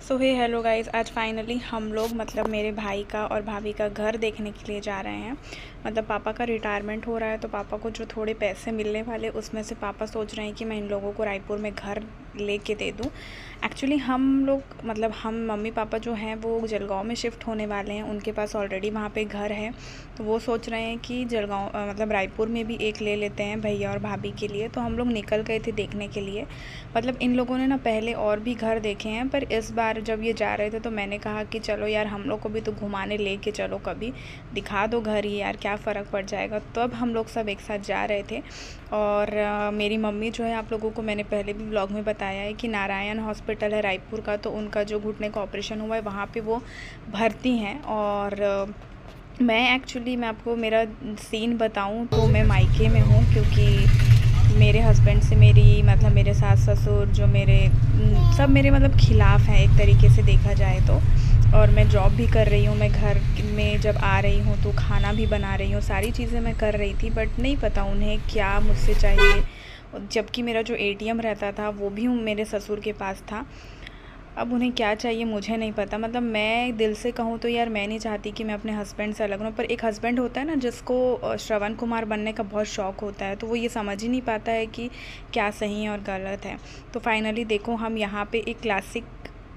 सो हे hello guys, आज finally हम लोग मतलब मेरे भाई का और भाभी का घर देखने के लिए जा रहे हैं। मतलब पापा का रिटायरमेंट हो रहा है तो पापा को जो थोड़े पैसे मिलने वाले उसमें से पापा सोच रहे हैं कि मैं इन लोगों को रायपुर में घर लेके दे दूं। एक्चुअली हम लोग मतलब हम मम्मी पापा जो हैं वो जलगांव में शिफ्ट होने वाले हैं, उनके पास ऑलरेडी वहाँ पे घर है। तो वो सोच रहे हैं कि जलगांव मतलब रायपुर में भी एक ले लेते हैं भैया और भाभी के लिए। तो हम लोग निकल गए थे देखने के लिए। मतलब इन लोगों ने ना पहले और भी घर देखे हैं, पर इस बार जब ये जा रहे थे तो मैंने कहा कि चलो यार हम लोग को भी तो घुमाने लेके चलो, कभी दिखा दो घर ही यार, क्या फ़र्क पड़ जाएगा। तो अब हम लोग सब एक साथ जा रहे थे। और मेरी मम्मी जो है, आप लोगों को मैंने पहले भी ब्लॉग में बताया है कि नारायण हॉस्पिटल है रायपुर का, तो उनका जो घुटने का ऑपरेशन हुआ है वहाँ पे वो भर्ती हैं। और मैं आपको मेरा सीन बताऊँ तो मैं मायके में हूँ, क्योंकि मेरे हस्बैंड से मेरे सास ससुर जो सब मेरे मतलब ख़िलाफ़ हैं एक तरीके से देखा जाए तो। और मैं जॉब भी कर रही हूँ, मैं घर में जब आ रही हूँ तो खाना भी बना रही हूँ, सारी चीज़ें मैं कर रही थी, बट नहीं पता उन्हें क्या मुझसे चाहिए। जबकि मेरा जो एटीएम रहता था वो भी मेरे ससुर के पास था। अब उन्हें क्या चाहिए मुझे नहीं पता। मतलब मैं दिल से कहूँ तो यार मैं नहीं चाहती कि मैं अपने हस्बैंड से अलग रहूँ, पर एक हस्बैंड होता है ना जिसको श्रवण कुमार बनने का बहुत शौक़ होता है, तो वो ये समझ ही नहीं पाता है कि क्या सही है और गलत है। तो फाइनली देखो, हम यहाँ पे एक क्लासिक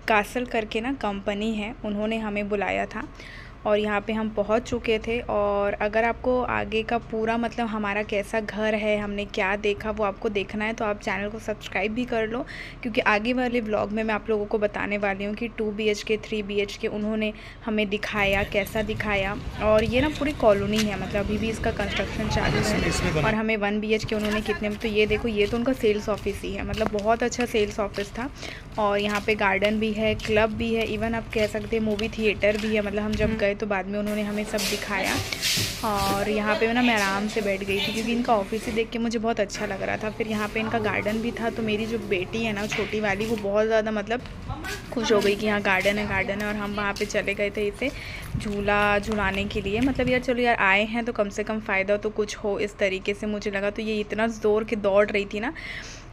कासल करके ना कंपनी है, उन्होंने हमें बुलाया था और यहाँ पे हम पहुँच चुके थे। और अगर आपको आगे का पूरा मतलब हमारा कैसा घर है, हमने क्या देखा, वो आपको देखना है तो आप चैनल को सब्सक्राइब भी कर लो, क्योंकि आगे वाले व्लॉग में मैं आप लोगों को बताने वाली हूँ कि 2 BHK 3 BHK उन्होंने हमें दिखाया, कैसा दिखाया। और ये ना पूरी कॉलोनी है, मतलब अभी भी इसका कंस्ट्रक्शन चालू है। और हमें 1 BHK उन्होंने कितने में, तो ये देखो, ये तो उनका सेल्स ऑफिस ही है, मतलब बहुत अच्छा सेल्स ऑफिस था। और यहाँ पे गार्डन भी है, क्लब भी है, इवन आप कह सकते हैं मूवी थिएटर भी है। मतलब हम जब गए तो बाद में उन्होंने हमें सब दिखाया। और यहाँ पे ना मैं आराम से बैठ गई थी, क्योंकि इनका ऑफिस ही देख के मुझे बहुत अच्छा लग रहा था। फिर यहाँ पे इनका गार्डन भी था, तो मेरी जो बेटी है ना छोटी वाली, वो बहुत ज़्यादा मतलब खुश हो गई कि यहाँ गार्डन है। और हम वहाँ पे चले गए थे इसे झूला झुलाने के लिए। मतलब यार चलो यार, आए हैं तो कम से कम फ़ायदा तो कुछ हो, इस तरीके से मुझे लगा। तो ये इतना ज़ोर के दौड़ रही थी ना,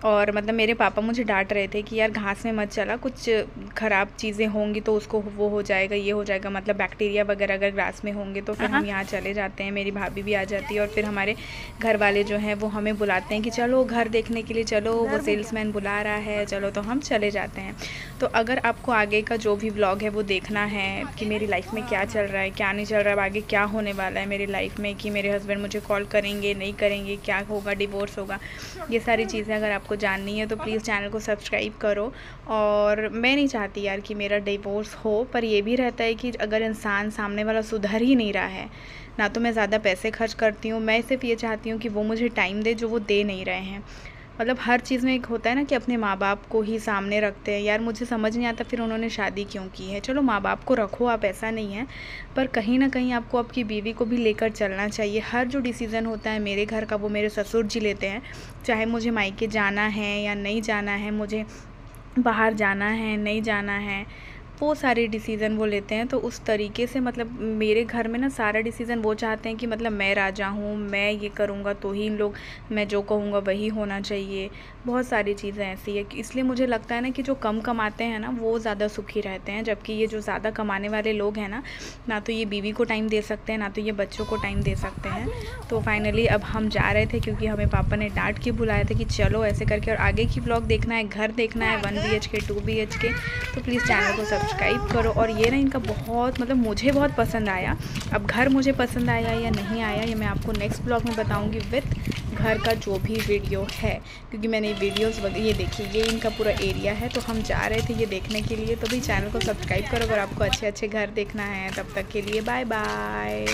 और मतलब मेरे पापा मुझे डांट रहे थे कि यार घास में मत चला, कुछ ख़राब चीज़ें होंगी तो उसको वो हो जाएगा, ये हो जाएगा, मतलब बैक्टीरिया वगैरह अगर ग्रास में होंगे तो फिर हम यहाँ चले जाते हैं। मेरी भाभी भी आ जाती है और फिर हमारे घर वाले जो हैं वो हमें बुलाते हैं कि चलो घर देखने के लिए चलो, वो सेल्समैन बुला रहा है, चलो, तो हम चले जाते हैं। तो अगर आपको आगे का जो भी व्लॉग है वो देखना है कि मेरी लाइफ में क्या चल रहा है, क्या नहीं चल रहा है, आगे क्या होने वाला है मेरी लाइफ में, कि मेरे हस्बैंड मुझे कॉल करेंगे नहीं करेंगे, क्या होगा, डिवोर्स होगा, ये सारी चीज़ें अगर आपको जाननी है तो प्लीज़ चैनल को सब्सक्राइब करो। और मैं नहीं चाहती यार कि मेरा डिवोर्स हो, पर ये भी रहता है कि अगर इंसान सामने वाला सुधर ही नहीं रहा है ना, तो मैं ज़्यादा पैसे खर्च करती हूँ। मैं सिर्फ ये चाहती हूँ कि वो मुझे टाइम दे जो वो दे नहीं रहे हैं। मतलब हर चीज़ में एक होता है ना कि अपने माँ बाप को ही सामने रखते हैं। यार मुझे समझ नहीं आता फिर उन्होंने शादी क्यों की है। चलो माँ बाप को रखो आप, ऐसा नहीं है, पर कहीं ना कहीं आपको आपकी बीवी को भी लेकर चलना चाहिए। हर जो डिसीज़न होता है मेरे घर का वो मेरे ससुर जी लेते हैं, चाहे मुझे मायके जाना है या नहीं जाना है, मुझे बाहर जाना है नहीं जाना है, वो सारे डिसीज़न वो लेते हैं। तो उस तरीके से मतलब मेरे घर में ना सारा डिसीज़न वो चाहते हैं कि मतलब मैं राजा हूँ, मैं ये करूँगा तो ही इन लोग, मैं जो कहूँगा वही होना चाहिए। बहुत सारी चीज़ें ऐसी है कि इसलिए मुझे लगता है ना कि जो कम कमाते हैं ना वो ज़्यादा सुखी रहते हैं, जबकि ये जो ज़्यादा कमाने वाले लोग हैं ना तो ये बीवी को टाइम दे सकते हैं, ना तो ये बच्चों को टाइम दे सकते हैं। तो फाइनली अब हम जा रहे थे, क्योंकि हमें पापा ने डांट के बुलाया था कि चलो ऐसे करके। और आगे की व्लॉग देखना है, घर देखना है 1 BHK 2 BHK, तो प्लीज़ चैनल को सब्सक्राइब करो। और ये ना इनका बहुत मतलब मुझे बहुत पसंद आया। अब घर मुझे पसंद आया या नहीं आया ये मैं आपको नेक्स्ट ब्लॉग में बताऊंगी विद घर का जो भी वीडियो है, क्योंकि मैंने वीडियोस ये देखिए, ये इनका पूरा एरिया है। तो हम जा रहे थे ये देखने के लिए, तो भी चैनल को सब्सक्राइब करो अगर आपको अच्छे अच्छे घर देखना है। तब तक के लिए बाय बाय।